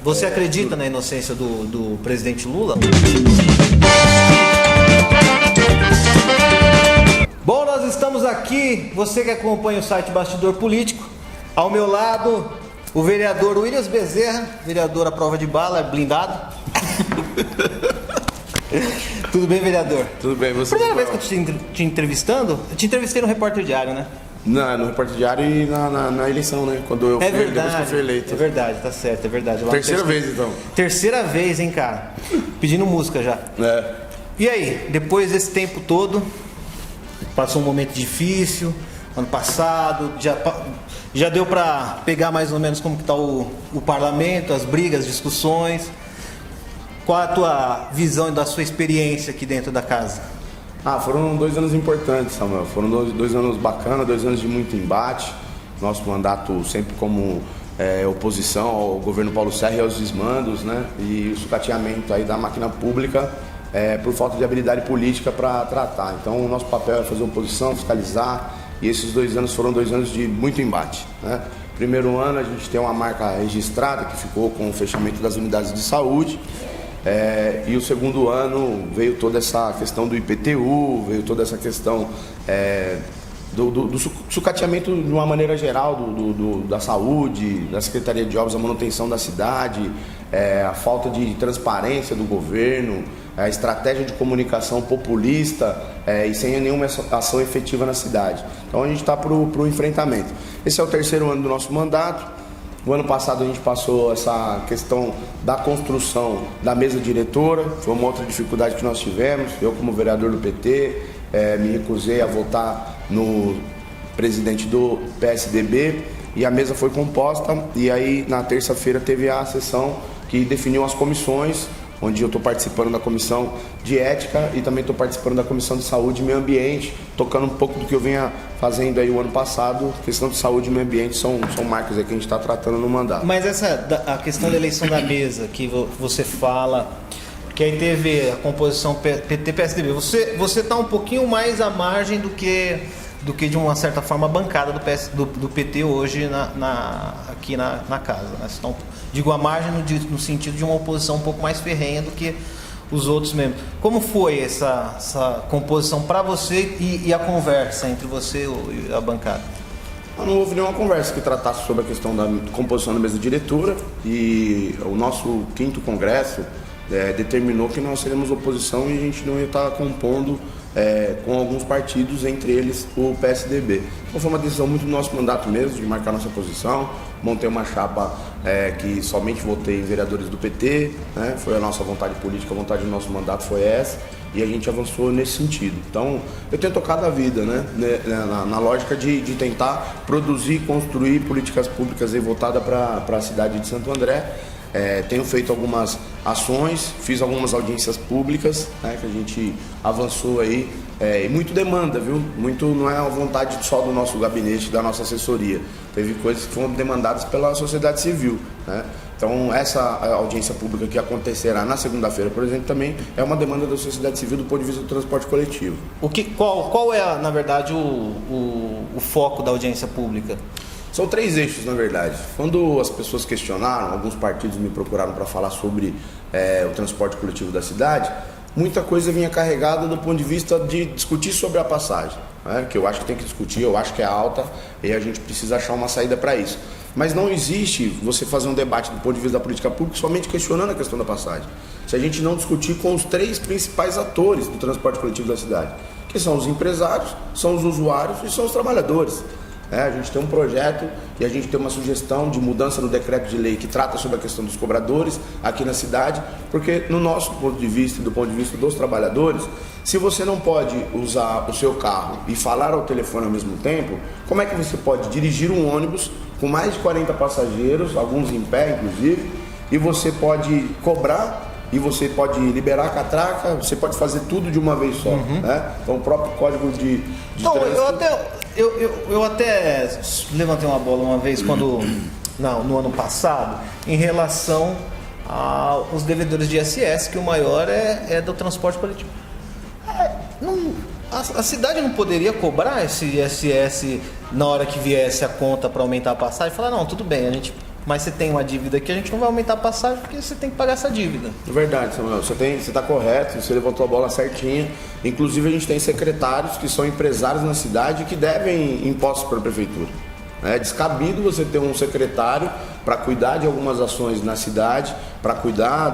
Você acredita na inocência do presidente Lula? Bom, nós estamos aqui, você que acompanha o site Bastidor Político, ao meu lado, o vereador Williams Bezerra, vereador à prova de bala, blindado. Tudo bem, vereador? Tudo bem, você? Primeira vez que eu estou te entrevistando, eu te entrevistei no Repórter Diário, né? Não, no Repórter Diário e na eleição, né? Quando eu depois que eu fui eleito. É verdade, tá certo, é verdade. Terceira vez, então. Terceira vez, hein, cara? Pedindo música já. É. E aí, depois desse tempo todo, passou um momento difícil, ano passado, já deu pra pegar mais ou menos como que tá o parlamento, as brigas, as discussões. Qual a tua visão da sua experiência aqui dentro da casa? Foram 2 anos importantes, Samuel. Foram 2 anos bacanas, 2 anos de muito embate. Nosso mandato sempre como oposição ao governo Paulo Serra e aos desmandos, né? E o sucateamento aí da máquina pública por falta de habilidade política para tratar. Então o nosso papel é fazer oposição, fiscalizar, e esses 2 anos foram 2 anos de muito embate, né? Primeiro ano a gente tem uma marca registrada que ficou com o fechamento das unidades de saúde. E o segundo ano veio toda essa questão do IPTU, veio toda essa questão do sucateamento de uma maneira geral da saúde, da Secretaria de Obras, a manutenção da cidade, a falta de transparência do governo, a estratégia de comunicação populista e sem nenhuma ação efetiva na cidade. Então a gente está para o enfrentamento. Esse é o terceiro ano do nosso mandato. O ano passado a gente passou essa questão da construção da mesa diretora, foi uma outra dificuldade que nós tivemos. Eu, como vereador do PT, me recusei a votar no presidente do PSDB e a mesa foi composta. E aí na terça-feira teve a sessão que definiu as comissões, onde eu estou participando da comissão de ética e também estou participando da comissão de saúde e meio ambiente, tocando um pouco do que eu vinha fazendo aí o ano passado. Questão de saúde e meio ambiente são marcas aí que a gente está tratando no mandato. Mas a questão da eleição da mesa que você fala, que aí teve a composição PT-PSDB, você está um pouquinho mais à margem do que de uma certa forma a bancada do PT hoje aqui na casa, né? Então, digo a margem no sentido de uma oposição um pouco mais ferrenha do que os outros mesmo. Como foi essa composição para você e a conversa entre você e a bancada? Não houve nenhuma conversa que tratasse sobre a questão da composição da mesa diretora, e o nosso 5º congresso determinou que nós seremos oposição e a gente não ia estar compondo com alguns partidos, entre eles o PSDB. Então foi uma decisão muito do nosso mandato mesmo, de marcar nossa posição. Montei uma chapa que somente votei em vereadores do PT, né? Foi a nossa vontade política, a vontade do nosso mandato foi essa, e a gente avançou nesse sentido. Então eu tenho tocado a vida, né? Na lógica de tentar produzir, construir políticas públicas voltadas para a cidade de Santo André. Tenho feito algumas ações, fiz algumas audiências públicas, né, que a gente avançou aí, e muito demanda, viu? Muito não é a vontade só do nosso gabinete, da nossa assessoria. Teve coisas que foram demandadas pela sociedade civil, né? Então essa audiência pública que acontecerá na segunda-feira, por exemplo, também é uma demanda da sociedade civil do ponto de vista do transporte coletivo. Qual é, na verdade, o foco da audiência pública? São 3 eixos, na verdade. Quando as pessoas questionaram, alguns partidos me procuraram para falar sobre o transporte coletivo da cidade, muita coisa vinha carregada do ponto de vista de discutir sobre a passagem, né? Que eu acho que tem que discutir, eu acho que é alta e a gente precisa achar uma saída para isso. Mas não existe você fazer um debate do ponto de vista da política pública somente questionando a questão da passagem, se a gente não discutir com os 3 principais atores do transporte coletivo da cidade, que são os empresários, são os usuários e são os trabalhadores. A gente tem um projeto e a gente tem uma sugestão de mudança no decreto de lei que trata sobre a questão dos cobradores aqui na cidade, porque no nosso ponto de vista e do ponto de vista dos trabalhadores, se você não pode usar o seu carro e falar ao telefone ao mesmo tempo, como é que você pode dirigir um ônibus com mais de 40 passageiros, alguns em pé inclusive, e você pode cobrar e você pode liberar a catraca, você pode fazer tudo de uma vez só, né? Então o próprio código de trânsito... Eu até levantei uma bola uma vez no ano passado em relação aos devedores de ISS, que o maior é do transporte coletivo. A cidade não poderia cobrar esse ISS na hora que viesse a conta para aumentar a passagem e falar, não, tudo bem, a gente mas você tem uma dívida que a gente não vai aumentar a passagem porque você tem que pagar essa dívida. É verdade, Samuel. Você está correto, você levantou a bola certinha. Inclusive, a gente tem secretários que são empresários na cidade que devem impostos para a prefeitura. É descabido você ter um secretário para cuidar de algumas ações na cidade, para cuidar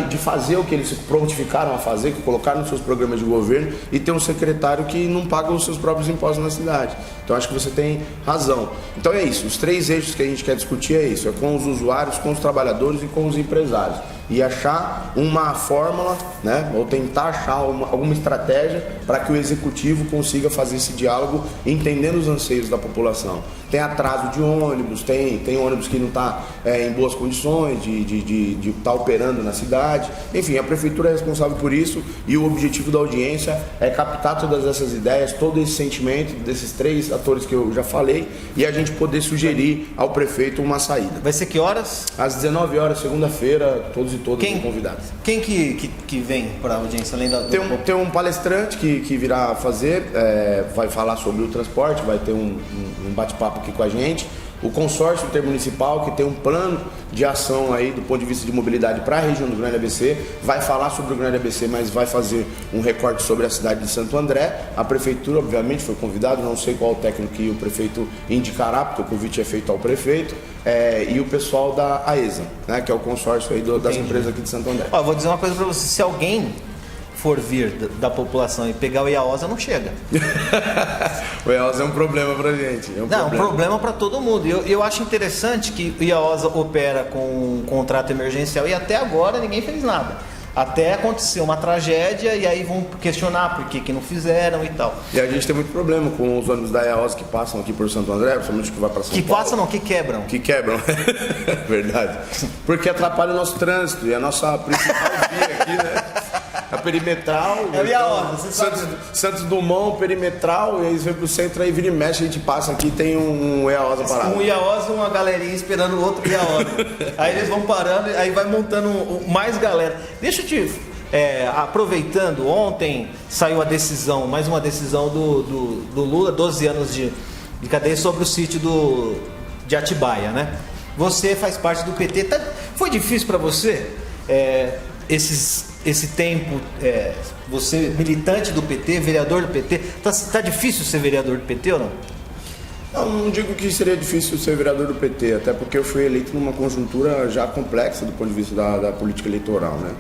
de fazer o que eles se prontificaram a fazer, que colocaram nos seus programas de governo, e ter um secretário que não paga os seus próprios impostos na cidade. Então acho que você tem razão. Então é isso, os 3 eixos que a gente quer discutir é isso, é com os usuários, com os trabalhadores e com os empresários. E achar uma fórmula, né, ou tentar achar alguma estratégia para que o executivo consiga fazer esse diálogo entendendo os anseios da população. Tem atraso de ônibus, tem ônibus que não está em boas condições de estar operando na cidade. Enfim, a prefeitura é responsável por isso e o objetivo da audiência é captar todas essas ideias, todo esse sentimento desses 3 atores que eu já falei e a gente poder sugerir ao prefeito uma saída. Vai ser que horas? Às 19 horas, segunda-feira, todos e todas são convidados. Quem que vem para a audiência além da... Tem um palestrante que virá fazer, vai falar sobre o transporte, vai ter um bate-papo aqui com a gente. O consórcio intermunicipal, que tem um plano de ação aí do ponto de vista de mobilidade para a região do Grande ABC, vai falar sobre o Grande ABC, mas vai fazer um recorte sobre a cidade de Santo André. A prefeitura, obviamente, foi convidada, não sei qual o técnico que o prefeito indicará, porque o convite é feito ao prefeito, e o pessoal da AESA, né, que é o consórcio aí das empresas aqui de Santo André. Ó, vou dizer uma coisa para você, se alguém for vir da população e pegar o IAOSA, não chega. O IAOSA é um problema pra gente. Um problema para todo mundo. Eu acho interessante que o IAOSA opera com um contrato emergencial e até agora ninguém fez nada. Até acontecer uma tragédia e aí vão questionar por que não fizeram e tal. E a gente tem muito problema com os ônibus da IAOSA que passam aqui por Santo André, principalmente que vai para São Paulo. Que passam não, que quebram. Que quebram, verdade. Porque atrapalha o nosso trânsito e a nossa principal via aqui, né? A perimetral, é o IAOSA, você sabe. Santos Dumont, perimetral, e aí você vai pro centro, aí vira e mexe, a gente passa aqui, tem um IAOSA parado. Um IAOSA, uma galerinha esperando o outro IAOSA. Aí eles vão parando, aí vai montando mais galera. Deixa eu te... aproveitando, ontem saiu a decisão, mais uma decisão do Lula, 12 anos de cadeia sobre o sítio de Atibaia, né? Você faz parte do PT. Foi difícil para você esse tempo, você militante do PT, vereador do PT, tá difícil ser vereador do PT ou não? Não digo que seria difícil ser vereador do PT, até porque eu fui eleito numa conjuntura já complexa do ponto de vista da política eleitoral, né?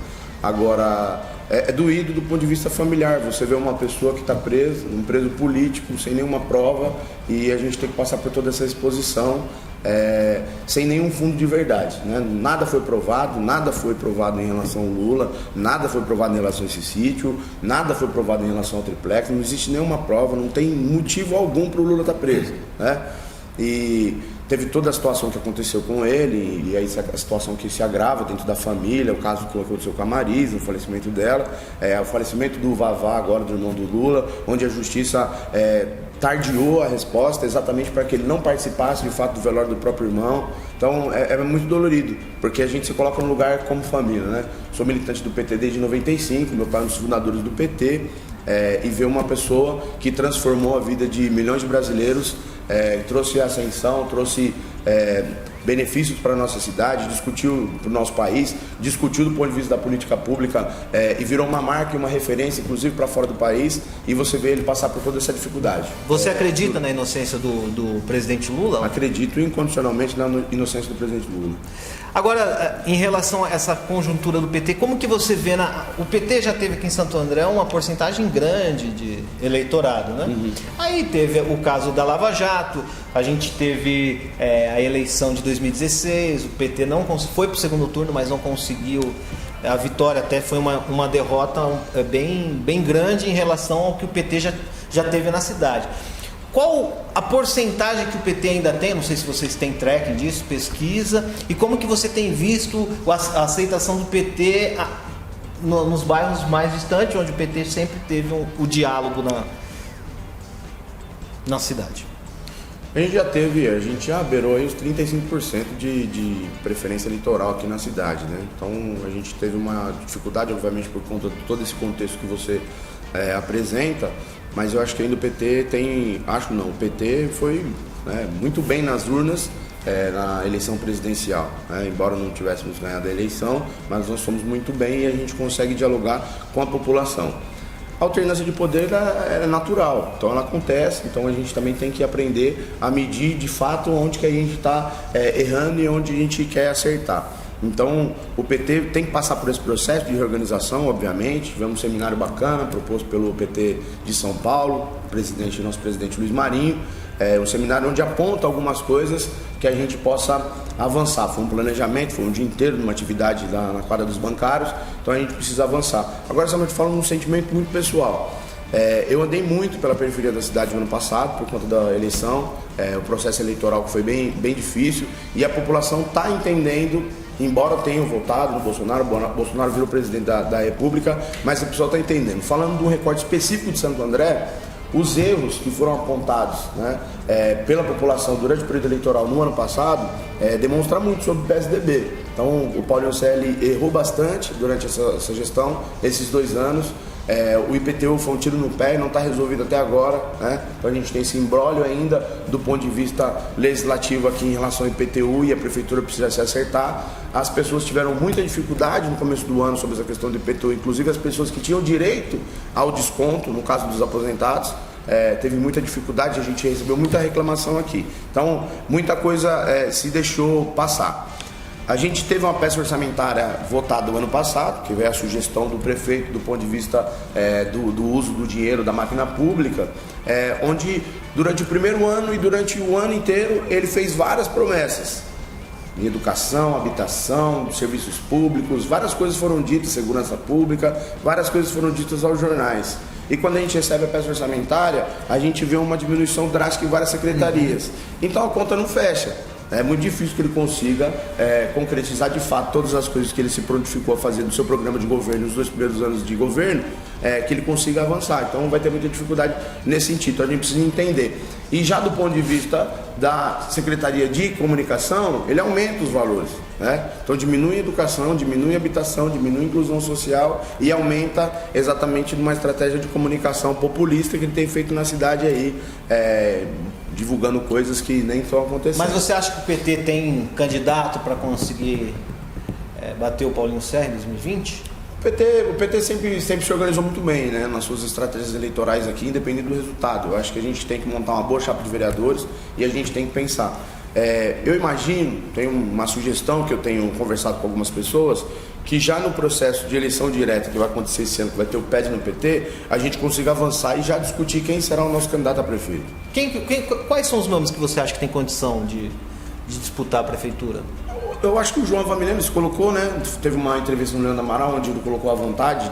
Agora, é doído do ponto de vista familiar, você vê uma pessoa que está presa, um preso político, sem nenhuma prova, e a gente tem que passar por toda essa exposição sem nenhum fundo de verdade, né? Nada foi provado em relação ao Lula, nada foi provado em relação a esse sítio, nada foi provado em relação ao triplex, não existe nenhuma prova, não tem motivo algum para o Lula estar preso, né? E teve toda a situação que aconteceu com ele, e aí a situação que se agrava dentro da família, o caso que aconteceu com a Marisa, o falecimento dela, o falecimento do Vavá agora, do irmão do Lula, onde a justiça tardiou a resposta exatamente para que ele não participasse de fato do velório do próprio irmão. Então é muito dolorido, porque a gente se coloca no lugar como família, né? Sou militante do PT desde 95, meu pai é um dos fundadores do PT, e ver uma pessoa que transformou a vida de milhões de brasileiros, trouxe ascensão, trouxe benefícios para a nossa cidade, discutiu para o nosso país, discutiu do ponto de vista da política pública, e virou uma marca e uma referência, inclusive para fora do país, e você vê ele passar por toda essa dificuldade. Você acredita na inocência do presidente Lula? Acredito incondicionalmente na inocência do presidente Lula. Agora, em relação a essa conjuntura do PT, como que você vê o PT já teve aqui em Santo André uma porcentagem grande de eleitorado, né? Uhum. Aí teve o caso da Lava Jato, a gente teve a eleição de 2016, o PT foi para o segundo turno, mas não conseguiu a vitória, até foi uma derrota bem grande em relação ao que o PT já teve na cidade. Qual a porcentagem que o PT ainda tem? Não sei se vocês têm tracking disso, pesquisa. E como que você tem visto a aceitação do PT nos bairros mais distantes, onde o PT sempre teve o diálogo na cidade? A gente já beirou aí os 35% de preferência eleitoral aqui na cidade, né? Então a gente teve uma dificuldade, obviamente, por conta de todo esse contexto que você apresenta, mas eu acho que ainda o PT o PT foi muito bem nas urnas, na eleição presidencial, né? Embora não tivéssemos ganhado a eleição, mas nós fomos muito bem e a gente consegue dialogar com a população. A alternância de poder é natural, então ela acontece, então a gente também tem que aprender a medir de fato onde que a gente está errando e onde a gente quer acertar. Então o PT tem que passar por esse processo de reorganização, obviamente. Tivemos um seminário bacana proposto pelo PT de São Paulo, nosso presidente Luiz Marinho, um seminário onde aponta algumas coisas que a gente possa avançar. Foi um planejamento, foi um dia inteiro numa atividade na quadra dos bancários, então a gente precisa avançar. Agora, só te falo num sentimento muito pessoal. Eu andei muito pela periferia da cidade no ano passado, por conta da eleição, o processo eleitoral que foi bem difícil, e a população está entendendo, embora tenham votado no Bolsonaro, Bolsonaro virou presidente da República, mas a pessoa está entendendo. Falando de um recorte específico de Santo André, os erros que foram apontados, né, pela população durante o período eleitoral no ano passado demonstram muito sobre o PSDB. Então o Paulinho Scelli errou bastante durante essa gestão, esses 2 anos. O IPTU foi um tiro no pé e não está resolvido até agora, né? Então a gente tem esse imbróglio ainda do ponto de vista legislativo aqui em relação ao IPTU, e a prefeitura precisa se acertar. As pessoas tiveram muita dificuldade no começo do ano sobre essa questão do IPTU, inclusive as pessoas que tinham direito ao desconto, no caso dos aposentados, teve muita dificuldade, a gente recebeu muita reclamação aqui. Então muita coisa se deixou passar. A gente teve uma peça orçamentária votada no ano passado, que veio a sugestão do prefeito do ponto de vista do uso do dinheiro da máquina pública, onde durante o primeiro ano e durante o ano inteiro ele fez várias promessas. Em educação, habitação, serviços públicos, várias coisas foram ditas, segurança pública, várias coisas foram ditas aos jornais. E quando a gente recebe a peça orçamentária, a gente vê uma diminuição drástica em várias secretarias. Então a conta não fecha. É muito difícil que ele consiga concretizar de fato todas as coisas que ele se prontificou a fazer do seu programa de governo nos 2 primeiros anos de governo, que ele consiga avançar. Então vai ter muita dificuldade nesse sentido, então a gente precisa entender. E já do ponto de vista da Secretaria de Comunicação, ele aumenta os valores, né? Então diminui a educação, diminui a habitação, diminui a inclusão social e aumenta exatamente numa estratégia de comunicação populista que ele tem feito na cidade aí, divulgando coisas que nem estão acontecendo. Mas você acha que o PT tem candidato para conseguir bater o Paulinho Scelli em 2020? O PT sempre se organizou muito bem, né, nas suas estratégias eleitorais aqui, independente do resultado. Eu acho que a gente tem que montar uma boa chapa de vereadores e a gente tem que pensar. Eu imagino, tem uma sugestão que eu tenho conversado com algumas pessoas, que já no processo de eleição direta que vai acontecer esse ano, que vai ter o PED no PT, a gente consiga avançar e já discutir quem será o nosso candidato a prefeito. Quais são os nomes que você acha que tem condição de disputar a prefeitura? Eu acho que o João Avamileno se colocou, né? Teve uma entrevista no Leandro Amaral onde ele colocou a vontade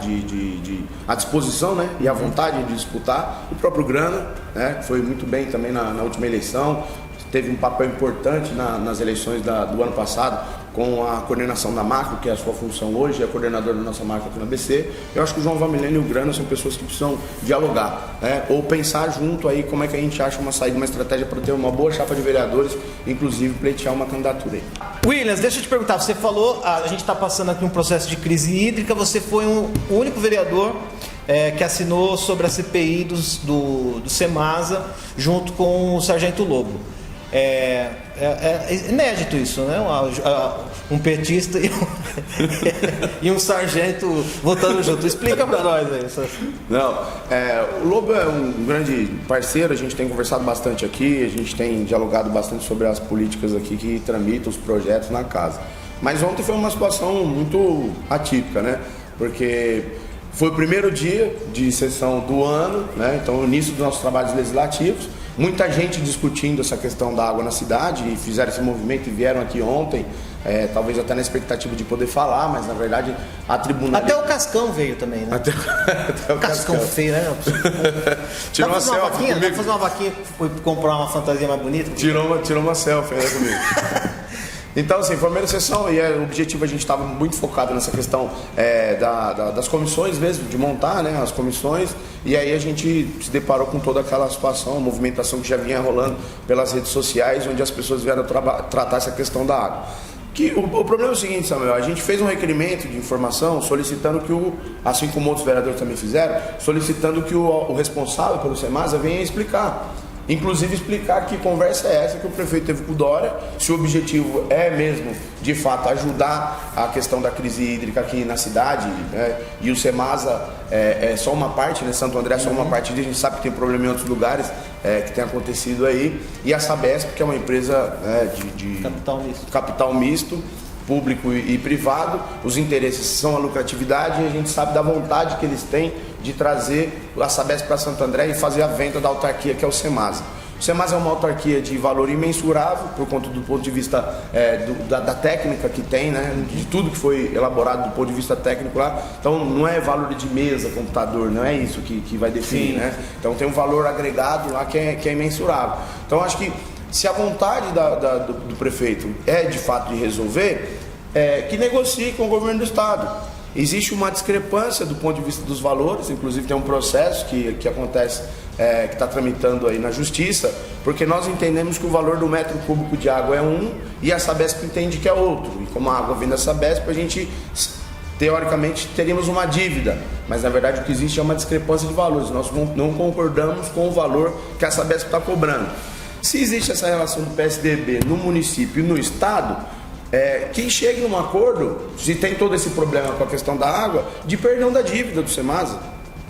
a disposição, né? E a vontade de disputar. O próprio Grana, né? Foi muito bem também na última eleição. Teve um papel importante nas eleições do ano passado, com a coordenação da Macro, que é a sua função hoje, é coordenador da nossa marca aqui na ABC. Eu acho que o João Avamileno e o Grana são pessoas que precisam dialogar, né? Ou pensar junto aí como é que a gente acha uma saída, uma estratégia para ter uma boa chapa de vereadores, inclusive pleitear uma candidatura aí. Williams, deixa eu te perguntar, você falou, a gente está passando aqui um processo de crise hídrica, você foi o único vereador que assinou sobre a CPI do Semasa, junto com o Sargento Lobo. É inédito isso, né? Um petista e um sargento votando junto. Explica para nós aí. Não, o Lobo é um grande parceiro, a gente tem conversado bastante aqui, a gente tem dialogado bastante sobre as políticas aqui que tramitam os projetos na casa. Mas ontem foi uma situação muito atípica, né? Porque foi o primeiro dia de sessão do ano, né? Então o início dos nossos trabalhos legislativos. Muita gente discutindo essa questão da água na cidade e fizeram esse movimento e vieram aqui ontem, talvez até na expectativa de poder falar, mas na verdade a tribuna... Até o Cascão veio também, né? Até o Cascão feio, né? Tirou uma selfie comigo. Dá pra fazer uma vaquinha, foi comprar uma fantasia mais bonita? Tirou uma selfie comigo. Então, assim, foi a primeira sessão e o objetivo, a gente estava muito focado nessa questão das comissões mesmo, de montar, né, as comissões, e aí a gente se deparou com toda aquela situação, a movimentação que já vinha rolando pelas redes sociais, onde as pessoas vieram tratar essa questão da água. O problema é o seguinte, Samuel, a gente fez um requerimento de informação solicitando que assim como outros vereadores também fizeram, solicitando que o responsável pelo Semasa venha explicar Inclusive explicar que conversa é essa que o prefeito teve com o Dória, se o objetivo é mesmo, de fato, ajudar a questão da crise hídrica aqui na cidade, né? E o Semasa é só uma parte, né? Santo André é só uma parte disso, a gente sabe que tem problema em outros lugares que tem acontecido aí, e a Sabesp, que é uma empresa de capital misto, público e privado, os interesses são a lucratividade e a gente sabe da vontade que eles têm de trazer a Sabesp para Santo André e fazer a venda da autarquia, que é o Semasa. O Semasa é uma autarquia de valor imensurável, por conta do ponto de vista da técnica que tem, né? De tudo que foi elaborado do ponto de vista técnico lá. Então não é valor de mesa, computador, não é isso que vai definir, né? Então tem um valor agregado lá que é imensurável. Então acho que se a vontade do prefeito é de fato de resolver, que negocie com o governo do estado. Existe uma discrepância do ponto de vista dos valores, inclusive tem um processo que acontece, que está tramitando aí na justiça, porque nós entendemos que o valor do metro cúbico de água é um e a Sabesp entende que é outro. E como a água vem da Sabesp, a gente teoricamente teríamos uma dívida, mas na verdade o que existe é uma discrepância de valores. Nós não concordamos com o valor que a Sabesp está cobrando. Se existe essa relação do PSDB no município e no estado, que chegue num acordo, se tem todo esse problema com a questão da água, de perdão da dívida do Semasa.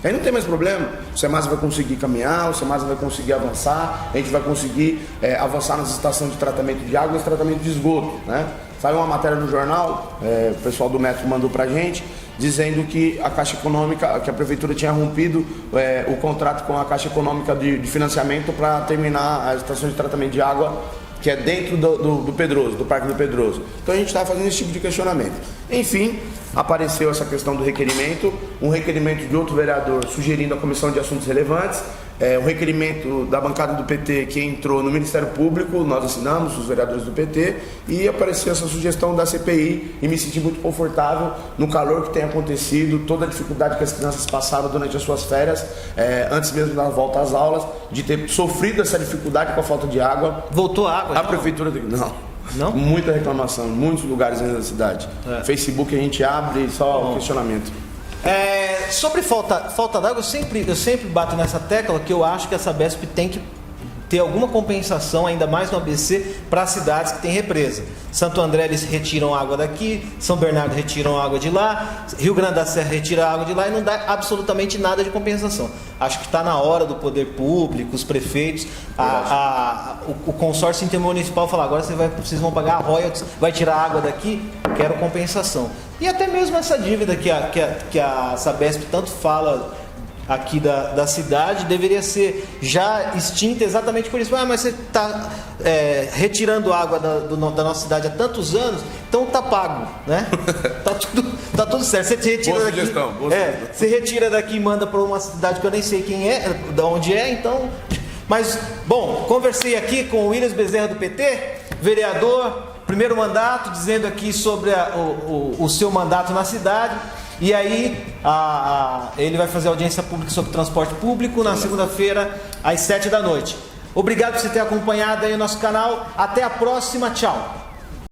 Aí não tem mais problema, o Semasa vai conseguir caminhar, o Semasa vai conseguir avançar, a gente vai conseguir avançar nas estações de tratamento de água e tratamento de esgoto, né? Saiu uma matéria no jornal, o pessoal do Metro mandou pra gente, dizendo que a Caixa Econômica, que a Prefeitura tinha rompido o contrato com a Caixa Econômica de financiamento para terminar as estações de tratamento de água, que é dentro do Pedroso, do Parque do Pedroso. Então a gente está fazendo esse tipo de questionamento. Enfim, apareceu essa questão do requerimento, um requerimento de outro vereador sugerindo a Comissão de Assuntos Relevantes, o requerimento da bancada do PT que entrou no Ministério Público, nós assinamos, os vereadores do PT, e apareceu essa sugestão da CPI e me senti muito confortável no calor que tem acontecido, toda a dificuldade que as crianças passaram durante as suas férias, antes mesmo da volta às aulas, de ter sofrido essa dificuldade com a falta de água. Voltou a água? A Prefeitura... Não? Muita reclamação, em muitos lugares dentro da cidade. Facebook a gente abre só questionamento. Sobre falta d'água, eu sempre bato nessa tecla que eu acho que a Sabesp tem que ter alguma compensação, ainda mais no ABC, para as cidades que têm represa. Santo André eles retiram água daqui, São Bernardo retiram água de lá, Rio Grande da Serra retira água de lá e não dá absolutamente nada de compensação. Acho que está na hora do poder público, os prefeitos, o consórcio intermunicipal falar, agora vocês vão pagar royalties, vai tirar água daqui, quero compensação. E até mesmo essa dívida que a Sabesp tanto fala aqui da cidade deveria ser já extinta exatamente por isso. Mas você está retirando água da nossa cidade há tantos anos, então está pago, né? Tá tudo certo. Você retira boa daqui, sugestão, você retira daqui e manda para uma cidade que eu nem sei quem é, de onde é, então. Mas, bom, conversei aqui com o Williams Bezerra do PT, vereador, primeiro mandato, dizendo aqui sobre o seu mandato na cidade. E aí ele vai fazer audiência pública sobre transporte público na segunda-feira às 7 da noite. Obrigado por você ter acompanhado aí o nosso canal. Até a próxima, tchau.